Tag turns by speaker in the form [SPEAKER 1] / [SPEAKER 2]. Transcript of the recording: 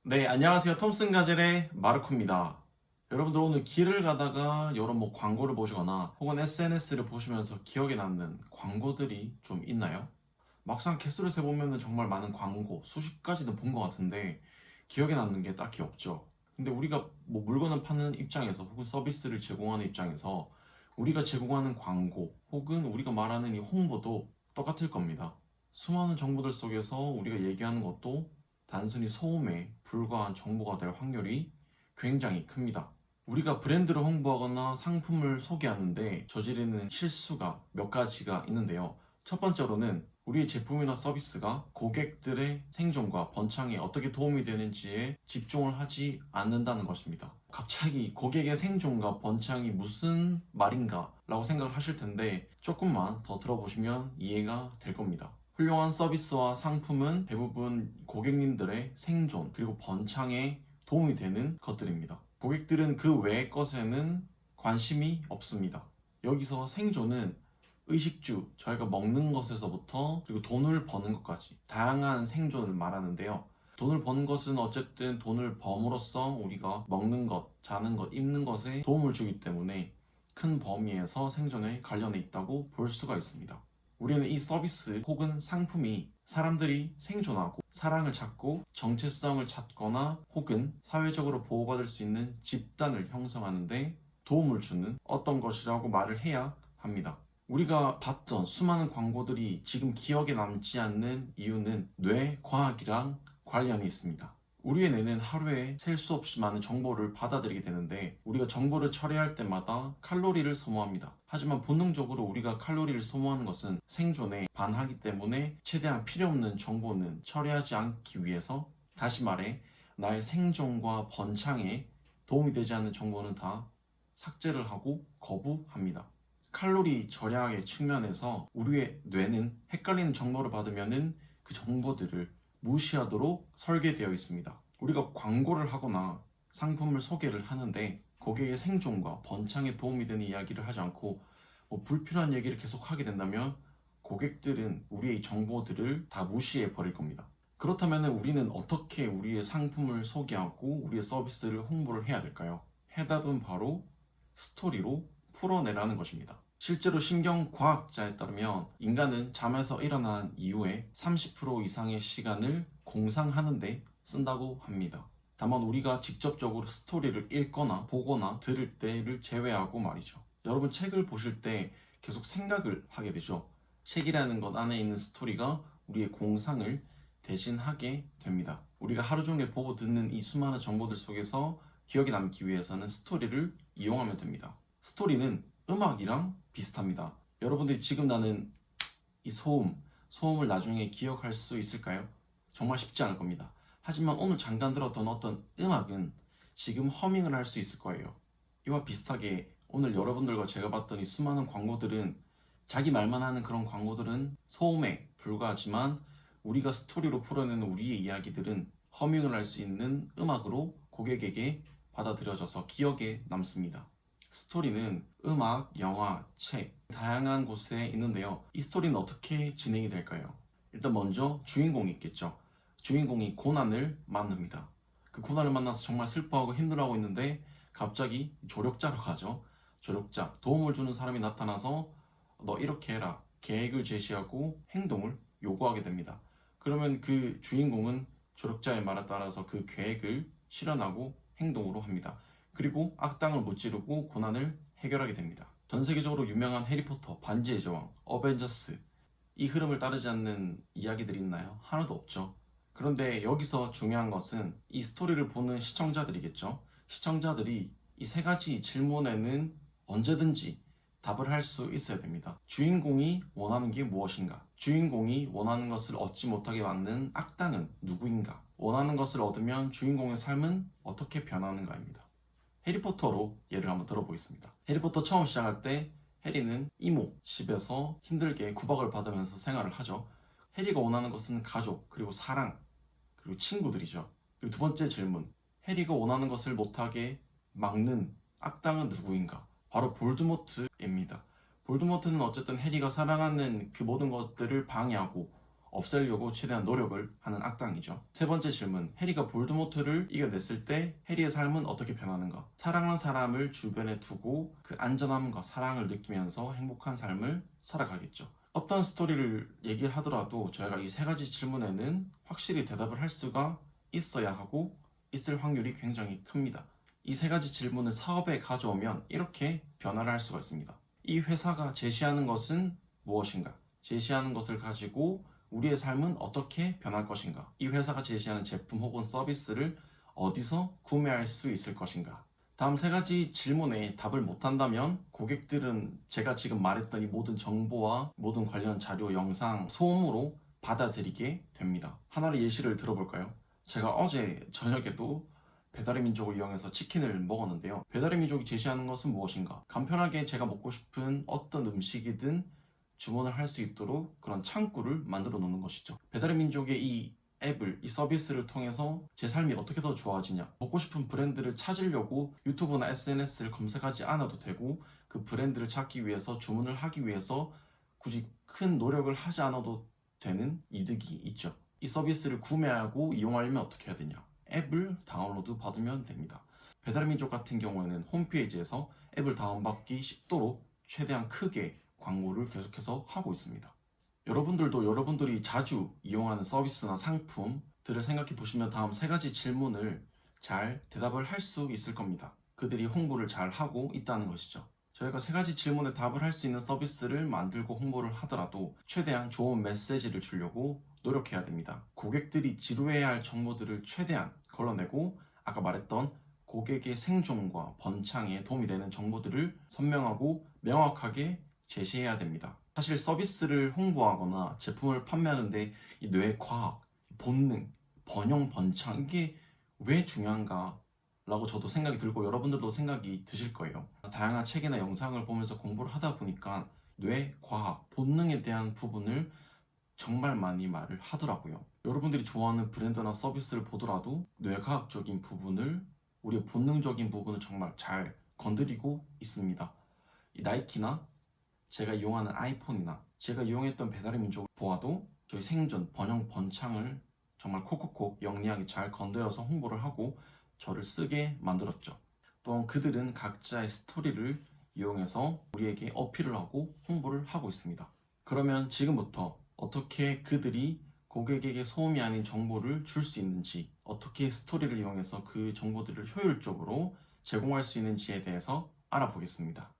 [SPEAKER 1] 네, 안녕하세요. 톰슨 가젤의 마르코입니다. 여러분들 오늘 길을 가다가 여러 광고를 보시거나 혹은 SNS를 보시면서 기억에 남는 광고들이 좀 있나요? 막상 개수를 세보면 정말 많은 광고, 수십 가지는 본 것 같은데 기억에 남는 게 딱히 없죠. 근데 우리가 물건을 파는 입장에서 혹은 서비스를 제공하는 입장에서 우리가 제공하는 광고 혹은 우리가 말하는 이 홍보도 똑같을 겁니다. 수많은 정보들 속에서 우리가 얘기하는 것도 단순히 소음에 불과한 정보가 될 확률이 굉장히 큽니다. 우리가 브랜드를 홍보하거나 상품을 소개하는데 저지르는 실수가 몇 가지가 있는데요. 첫 번째로는 우리의 제품이나 서비스가 고객들의 생존과 번창에 어떻게 도움이 되는지에 집중을 하지 않는다는 것입니다. 갑자기 고객의 생존과 번창이 무슨 말인가 라고 생각을 하실 텐데 조금만 더 들어보시면 이해가 될 겁니다. 훌륭한 서비스와 상품은 대부분 고객님들의 생존 그리고 번창에 도움이 되는 것들입니다. 고객들은 그 외의 것에는 관심이 없습니다. 여기서 생존은 의식주, 저희가 먹는 것에서부터 그리고 돈을 버는 것까지 다양한 생존을 말하는데요. 돈을 버는 것은 어쨌든 돈을 범으로써 우리가 먹는 것, 자는 것, 입는 것에 도움을 주기 때문에 큰 범위에서 생존에 관련해 있다고 볼 수가 있습니다. 우리는 이 서비스 혹은 상품이 사람들이 생존하고 사랑을 찾고 정체성을 찾거나 혹은 사회적으로 보호받을 수 있는 집단을 형성하는데 도움을 주는 어떤 것이라고 말을 해야 합니다. 우리가 봤던 수많은 광고들이 지금 기억에 남지 않는 이유는 뇌과학이랑 관련이 있습니다. 우리의 뇌는 하루에 셀 수 없이 많은 정보를 받아들이게 되는데 우리가 정보를 처리할 때마다 칼로리를 소모합니다. 하지만 본능적으로 우리가 칼로리를 소모하는 것은 생존에 반하기 때문에 최대한 필요 없는 정보는 처리하지 않기 위해서, 다시 말해 나의 생존과 번창에 도움이 되지 않는 정보는 다 삭제를 하고 거부합니다. 칼로리 절약의 측면에서 우리의 뇌는 헷갈리는 정보를 받으면 그 정보들을 무시하도록 설계되어 있습니다. 우리가 광고를 하거나 상품을 소개를 하는데 고객의 생존과 번창에 도움이 되는 이야기를 하지 않고 불필요한 얘기를 계속 하게 된다면 고객들은 우리의 정보들을 다 무시해 버릴 겁니다. 그렇다면 우리는 어떻게 우리의 상품을 소개하고 우리의 서비스를 홍보를 해야 될까요? 해답은 바로 스토리로 풀어내라는 것입니다. 실제로 신경과학자에 따르면 인간은 잠에서 일어난 이후에 30% 이상의 시간을 공상하는 데 쓴다고 합니다. 다만 우리가 직접적으로 스토리를 읽거나 보거나 들을 때를 제외하고 말이죠. 여러분 책을 보실 때 계속 생각을 하게 되죠. 책이라는 것 안에 있는 스토리가 우리의 공상을 대신하게 됩니다. 우리가 하루 종일 보고 듣는 이 수많은 정보들 속에서 기억에 남기 위해서는 스토리를 이용하면 됩니다. 스토리는 음악이랑 비슷합니다. 여러분들이 지금 나는 이 소음을 나중에 기억할 수 있을까요? 정말 쉽지 않을 겁니다. 하지만 오늘 잠깐 들었던 어떤 음악은 지금 허밍을 할 수 있을 거예요. 이와 비슷하게 오늘 여러분들과 제가 봤던 이 수많은 광고들은, 자기 말만 하는 그런 광고들은 소음에 불과하지만 우리가 스토리로 풀어내는 우리의 이야기들은 허밍을 할 수 있는 음악으로 고객에게 받아들여져서 기억에 남습니다. 스토리는 음악, 영화, 책, 다양한 곳에 있는데요. 이 스토리는 어떻게 진행이 될까요? 일단 먼저 주인공이 있겠죠. 주인공이 고난을 만납니다. 그 고난을 만나서 정말 슬퍼하고 힘들어하고 있는데 갑자기 조력자로 가죠. 조력자, 도움을 주는 사람이 나타나서 너 이렇게 해라, 계획을 제시하고 행동을 요구하게 됩니다. 그러면 그 주인공은 조력자의 말에 따라서 그 계획을 실현하고 행동으로 합니다. 그리고 악당을 무찌르고 고난을 해결하게 됩니다. 전 세계적으로 유명한 해리포터, 반지의 제왕, 어벤져스, 이 흐름을 따르지 않는 이야기들이 있나요? 하나도 없죠. 그런데 여기서 중요한 것은 이 스토리를 보는 시청자들이겠죠. 시청자들이 이 세 가지 질문에는 언제든지 답을 할 수 있어야 됩니다. 주인공이 원하는 게 무엇인가? 주인공이 원하는 것을 얻지 못하게 막는 악당은 누구인가? 원하는 것을 얻으면 주인공의 삶은 어떻게 변하는가입니다. 해리포터로 예를 한번 들어보겠습니다. 해리포터 처음 시작할 때 해리는 이모 집에서 힘들게 구박을 받으면서 생활을 하죠. 해리가 원하는 것은 가족, 그리고 사랑, 그리고 친구들이죠. 그리고 두 번째 질문, 해리가 원하는 것을 못하게 막는 악당은 누구인가? 바로 볼드모트입니다. 볼드모트는 어쨌든 해리가 사랑하는 그 모든 것들을 방해하고 없애려고 최대한 노력을 하는 악당이죠. 세 번째 질문, 해리가 볼드모트를 이겨냈을 때 해리의 삶은 어떻게 변하는가? 사랑하는 사람을 주변에 두고 그 안전함과 사랑을 느끼면서 행복한 삶을 살아가겠죠. 어떤 스토리를 얘기를 하더라도 저희가 이 세 가지 질문에는 확실히 대답을 할 수가 있어야 하고 있을 확률이 굉장히 큽니다. 이 세 가지 질문을 사업에 가져오면 이렇게 변화를 할 수가 있습니다. 이 회사가 제시하는 것은 무엇인가? 제시하는 것을 가지고 우리의 삶은 어떻게 변할 것인가? 이 회사가 제시하는 제품 혹은 서비스를 어디서 구매할 수 있을 것인가? 다음 세 가지 질문에 답을 못한다면 고객들은 제가 지금 말했던 이 모든 정보와 모든 관련 자료, 영상, 소음으로 받아들이게 됩니다. 하나의 예시를 들어볼까요? 제가 어제 저녁에도 배달의 민족을 이용해서 치킨을 먹었는데요. 배달의 민족이 제시하는 것은 무엇인가? 간편하게 제가 먹고 싶은 어떤 음식이든 주문을 할 수 있도록 그런 창구를 만들어 놓는 것이죠. 배달의 민족의 이 앱을, 이 서비스를 통해서 제 삶이 어떻게 더 좋아지냐, 먹고 싶은 브랜드를 찾으려고 유튜브나 SNS를 검색하지 않아도 되고 그 브랜드를 찾기 위해서 주문을 하기 위해서 굳이 큰 노력을 하지 않아도 되는 이득이 있죠. 이 서비스를 구매하고 이용하려면 어떻게 해야 되냐? 앱을 다운로드 받으면 됩니다. 배달의 민족 같은 경우에는 홈페이지에서 앱을 다운받기 쉽도록 최대한 크게 광고를 계속해서 하고 있습니다. 여러분들도 여러분들이 자주 이용하는 서비스나 상품들을 생각해 보시면 다음 세 가지 질문을 잘 대답을 할 수 있을 겁니다. 그들이 홍보를 잘 하고 있다는 것이죠. 저희가 세 가지 질문에 답을 할 수 있는 서비스를 만들고 홍보를 하더라도 최대한 좋은 메시지를 주려고 노력해야 됩니다. 고객들이 지루해야 할 정보들을 최대한 걸러내고 아까 말했던 고객의 생존과 번창에 도움이 되는 정보들을 선명하고 명확하게 제시해야 됩니다. 사실 서비스를 홍보하거나 제품을 판매하는데 이 뇌 과학, 본능, 번영, 번창 이게 왜 중요한가? 라고 저도 생각이 들고 여러분들도 생각이 드실 거예요. 다양한 책이나 영상을 보면서 공부를 하다 보니까 뇌 과학, 본능에 대한 부분을 정말 많이 말을 하더라고요. 여러분들이 좋아하는 브랜드나 서비스를 보더라도 뇌과학적인 부분을 우리의 본능적인 부분을 정말 잘 건드리고 있습니다. 이 나이키나 제가 이용하는 아이폰이나 제가 이용했던 배달의 민족을 보아도 저희 생존, 번영, 번창을 정말 콕콕콕 영리하게 잘 건드려서 홍보를 하고 저를 쓰게 만들었죠. 또한 그들은 각자의 스토리를 이용해서 우리에게 어필을 하고 홍보를 하고 있습니다. 그러면 지금부터 어떻게 그들이 고객에게 소음이 아닌 정보를 줄 수 있는지, 어떻게 스토리를 이용해서 그 정보들을 효율적으로 제공할 수 있는지에 대해서 알아보겠습니다.